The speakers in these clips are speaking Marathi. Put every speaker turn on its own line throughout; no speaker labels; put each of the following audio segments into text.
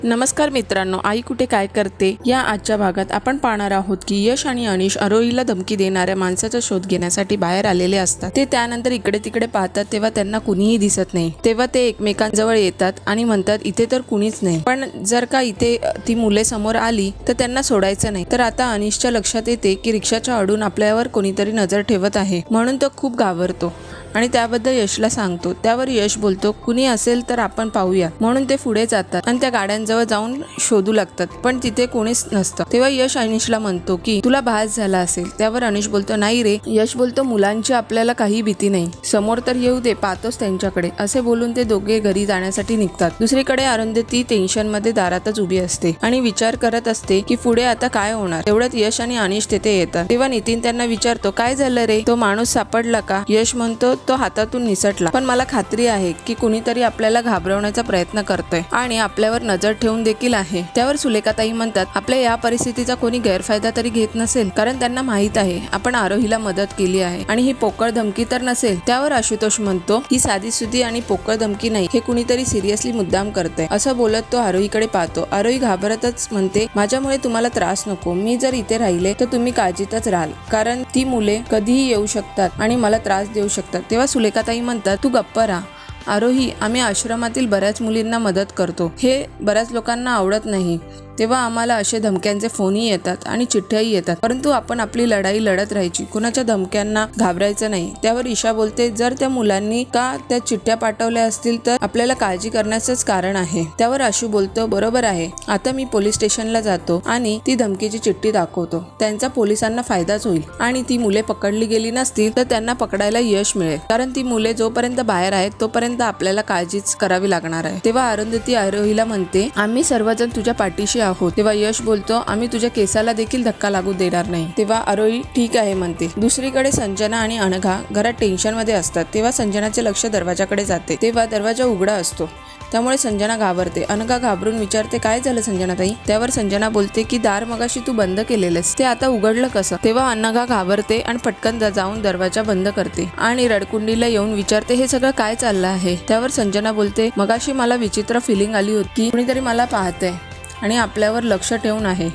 नमस्कार मित्रांनो, आई कुठे काय करते या आजच्या भागात आपण पाहणार आहोत की यश आणि अनिश आरोहीला धमकी देणाऱ्या माणसाचा शोध घेण्यासाठी बाहेर आलेले असतात। ते त्यानंतर इकडे तिकडे पाहतात तेव्हा त्यांना कुणीही दिसत नाही। तेव्हा ते एकमेकांजवळ येतात आणि म्हणतात इथे तर कुणीच नाही, पण जर का इथे ती मुले समोर आली तर त्यांना सोडायचं नाही। तर आता अनिशच्या लक्षात येते की रिक्षाच्या आडून आपल्यावर कोणीतरी नजर ठेवत आहे, म्हणून तो खूप घाबरतो आणि त्याबद्दल यशला सांगतो। त्यावर यश बोलतो कुणी असेल तर आपण पाहूया, म्हणून ते पुढे जातात आणि त्या गाड्यांजवळ जाऊन शोधू लागतात, पण तिथे कोणीच नसतं। तेव्हा यश अनिशला म्हणतो की तुला भास झाला असेल। त्यावर अनिश बोलतो नाही रे। यश बोलतो मुलांची आपल्याला काही भीती नाही, समोर तर येऊ दे, पाहतोच त्यांच्याकडे, असे बोलून ते दोघे घरी जाण्यासाठी निघतात। दुसरीकडे अरुंधती टेन्शन मध्ये दारातच उभी असते आणि विचार करत असते की पुढे आता काय होणार। तेवढ्यात यश आणि अनिश तिथे येतात। तेव्हा नितीन त्यांना विचारतो काय झालं रे, तो माणूस सापडला का। यश म्हणतो तो हातातून निसटला, पण मला खात्री आहे की कुणीतरी आपल्याला घाबरवण्याचा प्रयत्न करतोय आणि आपल्यावर नजर ठेवून देखील आहे। त्यावर सुलेखाताई म्हणतात आपल्या या परिस्थितीचा कोणी गैरफायदा तरी घेत नसेल, कारण त्यांना माहित आहे आपण आरोहीला मदत केली आहे आणि ही पोकळ धमकी तर नसेल। त्यावर आशुतोष म्हणतो ही साधी सुधी आणि पोकळ धमकी नाही, हे कुणीतरी सिरियसली मुद्दाम करतंय। असं बोलत तो आरोहीकडे पाहतो। आरोही घाबरतच म्हणते माझ्यामुळे तुम्हाला त्रास नको, मी जर इथे राहिले तर तुम्ही काळजीतच राहाल, कारण ती मुले कधीही येऊ शकतात आणि मला त्रास देऊ शकतात। तेव्हा सुलेखाताई म्हणतात तू गप्प राहा आरोही, आम्ही आश्रमातील बऱ्याच मुलींना मदत करतो, हे बऱ्याच लोकांना आवडत नाही। तेव्हा आम्हाला असे धमक्यांचे फोनही येतात आणि चिठ्ठ्याही येतात, परंतु आपण आपली लढाई लढत राहायची, कुणाच्या धमक्यांना घाबरायचं नाही। त्यावर ईशा बोलते जर त्या मुलांनी का त्या चिठ्ठ्या पाठवल्या असतील तर आपल्याला काळजी करण्याचंच कारण आहे। त्यावर आशू बोलतो बरोबर आहे, आता मी पोलीस स्टेशनला जातो आणि ती धमकीची चिठ्ठी दाखवतो, त्यांचा पोलिसांना फायदाच होईल आणि ती मुले पकडली गेली नसतील तर त्यांना पकडायला यश मिळेल, कारण ती मुले जोपर्यंत बाहेर आहेत तोपर्यंत आपल्याला काळजीच करावी लागणार आहे। तेव्हा अरुंधती आरोहीला म्हणते आम्ही सर्वजण तुझ्या पाठीशी आहोत। तेव्हा यश बोलतो आम्ही तुझ्या केसाला देखील धक्का लागू देणार नाही। तेव्हा आरोही ठीक आहे म्हणते। दुसरीकडे संजना आणि अनघा घरात टेन्शन मध्ये असतात। तेव्हा संजनाचे लक्ष दरवाजाकडे जाते, तेव्हा दरवाजा उघडा असतो, त्यामुळे संजना घाबरते। अनघा घाबरून विचारते काय झालं संजनाताई। त्यावर संजना बोलते की दार मगाशी तू बंद केलेलेस, ते आता उघडलं कसं। तेव्हा अनघा घाबरते आणि पटकन जाऊन दरवाजा बंद करते आणि रडकुंडीला येऊन विचारते हे सगळं काय चाललं आहे। त्यावर संजना बोलते मगाशी मला विचित्र फिलिंग आली होती, कुणीतरी मला पाहतंय आणि आपल्यावर लक्ष ठेवून आहे।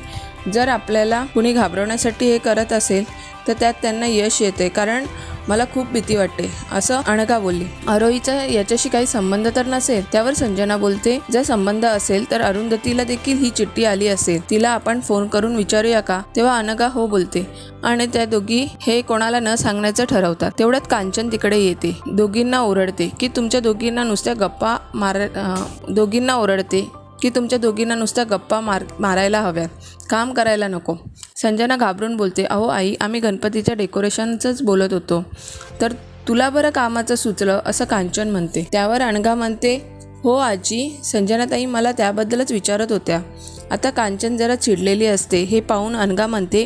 जर आपल्याला कुणी घाबरवण्यासाठी हे करत असेल तर त्यात त्यांना यश येते, कारण मला खूप भीती वाटते, असं अनघा बोलली। आरोहीचा याच्याशी काही संबंध तर नसेल। त्यावर संजना बोलते जर संबंध असेल तर अरुंधतीला देखील ही चिठ्ठी आली असेल, तिला आपण फोन करून विचारूया का। तेव्हा अनघा हो बोलते आणि त्या दोघी हे कोणाला न सांगण्याचं ठरवतात। तेवढ्यात कांचन तिकडे येते, दोघींना ओरडते की तुमच्या दोघींना नुसत्या गप्पा मारायला हव्यात, काम करायला नको। संजना घाबरून बोलते अहो आई, आम्ही गणपतीच्या डेकोरेशनचंच बोलत होतो, तर तुला बरं कामाचं सुचलं, असं कांचन म्हणते। त्यावर अनघा म्हणते हो आजी, संजनाताई मला त्याबद्दलच विचारत होत्या। आता कांचन जरा चिडलेली असते, हे पाहून अनघा म्हणते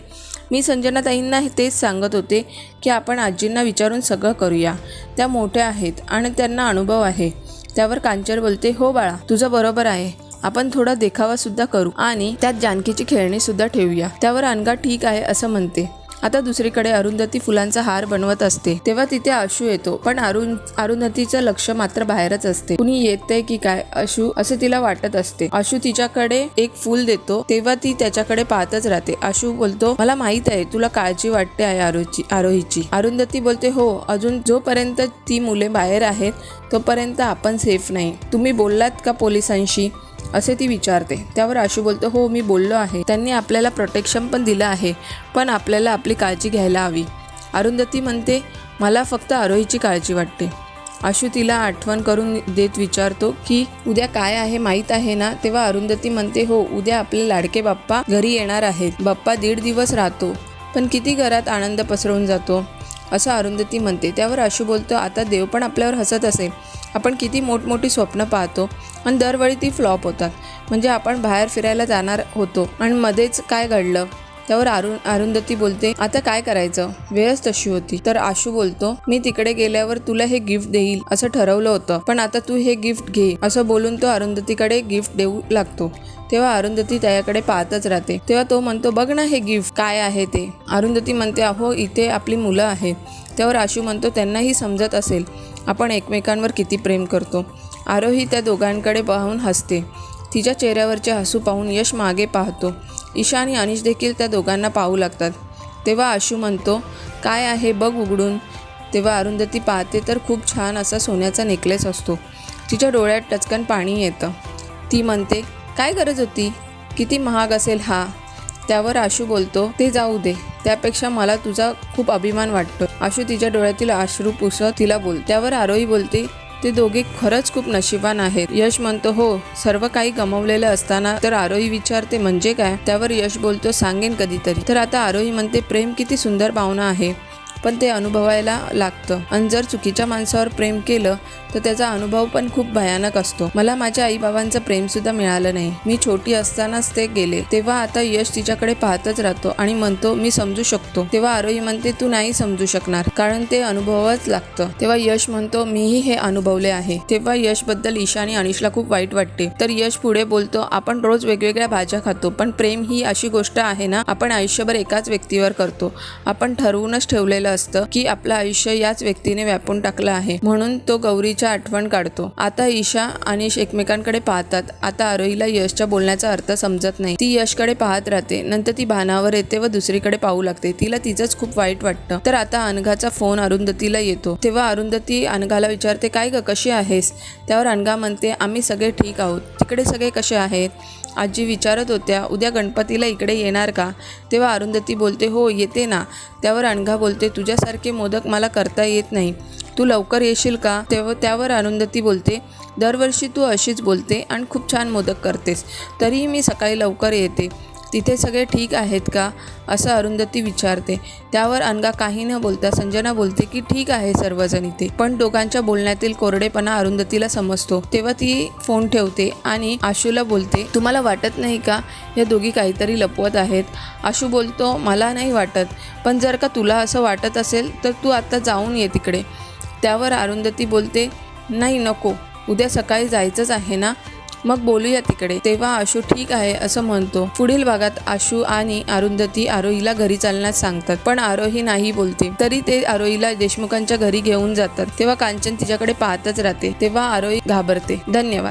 मी संजनाताईंना तेच सांगत होते की आपण आजींना विचारून सगळं करूया, त्या मोठ्या आहेत आणि त्यांना अनुभव आहे। त्यावर कांचन बोलते हो बाळा, तुझं बरोबर आहे, आपण थोडा देखावा सुद्धा करू आणि त्यात जानकीची खेळणी सुद्धा ठेवूया। त्यावर अनघा ठीक आहे असं म्हणते। आता दुसरीकडे अरुंधती फुलांचा हार बनवत असते, तेव्हा तिथे आशू येतो, पण अरुंधतीचं लक्ष मात्र बाहेरच असते, कुणी येतंय की काय आशू असं तिला वाटत असते। आशू तिच्याकडे एक फूल देतो, तेव्हा ती त्याच्याकडे पाहतच राहते। आशू बोलतो मला माहित आहे तुला काळजी वाटते आहे आरोहीची। अरुंधती बोलते हो, अजून जोपर्यंत ती मुले बाहेर आहेत तोपर्यंत आपण सेफ नाही, तुम्ही बोललात का पोलिसांशी असे ती विचारते। त्यावर आशू बोलतो हो मी बोललो आहे, त्यांनी आपल्याला प्रोटेक्शन पण दिलं आहे, पण आपल्याला आपली काळजी घ्यायला हवी। अरुंधती म्हणते मला फक्त आरोहीची काळजी वाटते। आशू तिला आठवण करून देत विचारतो की उद्या काय आहे माहीत आहे ना। तेव्हा अरुंधती म्हणते हो, उद्या आपले लाडके बाप्पा घरी येणार आहेत, बाप्पा 1.5 दिवस राहतो, पण किती घरात आनंद पसरवून जातो, असं अरुंधती म्हणते। त्यावर आशू बोलतो आता देव पण आपल्यावर हसत असेल, आपण किती मोठमोठी स्वप्न पाहतो आणि दरवेळी ती फ्लॉप होतात, म्हणजे आपण बाहेर फिरायला जाणार होतो आणि मध्येच काय घडलं। त्यावर अरुंधती बोलते आता काय करायचं, वेळच तशी होती। तर आशू बोलतो मी तिकडे गेल्यावर तुला हे गिफ्ट देईल असं ठरवलं होतं, पण आता तू हे गिफ्ट घे, असं बोलून तो अरुंधतीकडे गिफ्ट देऊ लागतो। तेव्हा अरुंधती त्याच्याकडे पाहतच राहते। तेव्हा तो म्हणतो बघ ना हे गिफ्ट काय आहे ते। अरुंधती म्हणते अहो इथे आपली मुलं आहेत। त्यावर आशू म्हणतो त्यांनाही समजत असेल आपण एकमेकांवर किती प्रेम करतो। आरोही त्या दोघांकडे पाहून हसते। तिच्या चेहऱ्यावरचे हसू पाहून यश मागे पाहतो. ईशा आणि अनिश देखील त्या दोघांना पाहू लागतात. तेव्हा आशू म्हणतो, काय आहे बघ उघडून. तेव्हा अरुंधती पाहते तर खूप छान असा सोन्याचा नेकलेस असतो. तिच्या डोळ्यात टचकन पाणी येतं. ती म्हणते, काय गरज होती, किती महाग असेल हा. त्यावर आशू बोलतो, ते जाऊ दे, त्यापेक्षा मला तुझा खूप अभिमान वाटतो. आशू तिच्या डोळ्यातील अश्रू पुसत तिला बोल. त्यावर आरोही बोलते, ते दोघे खरंच खूप नशिबान आहेत. यश म्हणतो, हो, सर्व काही गमावलेलं असताना. तर आरोही विचारते, म्हणजे काय. त्यावर यश बोलतो, सांगेन कधीतरी. तर आता आरोही म्हणते, प्रेम किती सुंदर भावना आहे, पण ते अनुभवायला लागतं. आणि जर चुकीच्या माणसावर प्रेम केलं तर त्याचा अनुभव पण खूप भयानक असतो. मला माझ्या आईबाबांचं प्रेमसुद्धा मिळालं नाही. मी छोटी असतानाच ते गेले. तेव्हा आता यश तिच्याकडे पाहतच राहतो आणि म्हणतो, मी समजू शकतो. तेव्हा आरोही म्हणते, तू नाही समजू शकणार, कारण ते अनुभवावंच लागतं. तेव्हा यश म्हणतो, मीही हे अनुभवले आहे. तेव्हा यशबद्दल ईशा आणि अनिशला खूप वाईट वाटते. तर यश पुढे बोलतो, आपण रोज वेगवेगळ्या भाज्या खातो, पण प्रेम ही अशी गोष्ट आहे ना, आपण आयुष्यभर एकाच व्यक्तीवर करतो. आपण ठरवूनच ठेवलेलं असतं की आपलं आयुष्य याच व्यक्तीने व्यापून टाकलं आहे, म्हणून तो गौरीच्या आठवण काढतो. आता ईशा आणि एकमेकांकडे पाहतात. आता आरोहीला यशच्या बोलण्याचा अर्थ समजत नाही. ती यशकडे पाहत राहते. नंतर ती भानावर येते व दुसरीकडे पाहू लागते. तिला तिचंच खूप वाईट वाटतं. तर आता अनघाचा फोन अरुंधतीला येतो. तेव्हा अरुंधती अनघाला विचारते, काय ग, कशी आहेस. त्यावर अनघा म्हणते, आम्ही सगळे ठीक आहोत. तिकडे सगळे कसे आहेत. आजी विचारत होत्या, उद्या गणपतीला इकडे येणार का. तेव्हा अरुंधती बोलते, हो येते ना. त्यावर अनघा बोलते, तुझ्यासारखे मोदक मला करता येत नाही, तू लवकर येशील का. त्यावर अरुंधती बोलते, दरवर्षी तू अशीच बोलते आणि खूप छान मोदक करतेस, तरीही मी सकाळी लवकर येते. तिथे सगळे ठीक आहेत का, असं अरुंधती विचारते. त्यावर अनघा काही न बोलता संजना बोलते की ठीक आहे सर्वजण इथे. पण दोघांच्या बोलण्यातील कोरडेपणा अरुंधतीला समजतो. तेव्हा ती फोन ठेवते आणि आशूला बोलते, तुम्हाला वाटत नाही का या दोघी काहीतरी लपवत आहेत. आशू बोलतो, मला नाही वाटत, पण जर का तुला असं वाटत असेल तर तू आता जाऊन ये तिकडे. त्यावर अरुंधती बोलते, नाही नको, उद्या सकाळी जायचंच आहे ना, मग बोलूया तिकडे. तेव्हा आशू ठीक आहे असं म्हणतो. पुढील भागात आशू आणि अरुंधती आरोहीला घरी चालण्यास सांगतात, पण आरोही नाही बोलते. तरी ते आरोहीला देशमुखांच्या घरी घेऊन जातात. तेव्हा कांचन तिच्याकडे पाहतच राहते. तेव्हा आरोही घाबरते. धन्यवाद.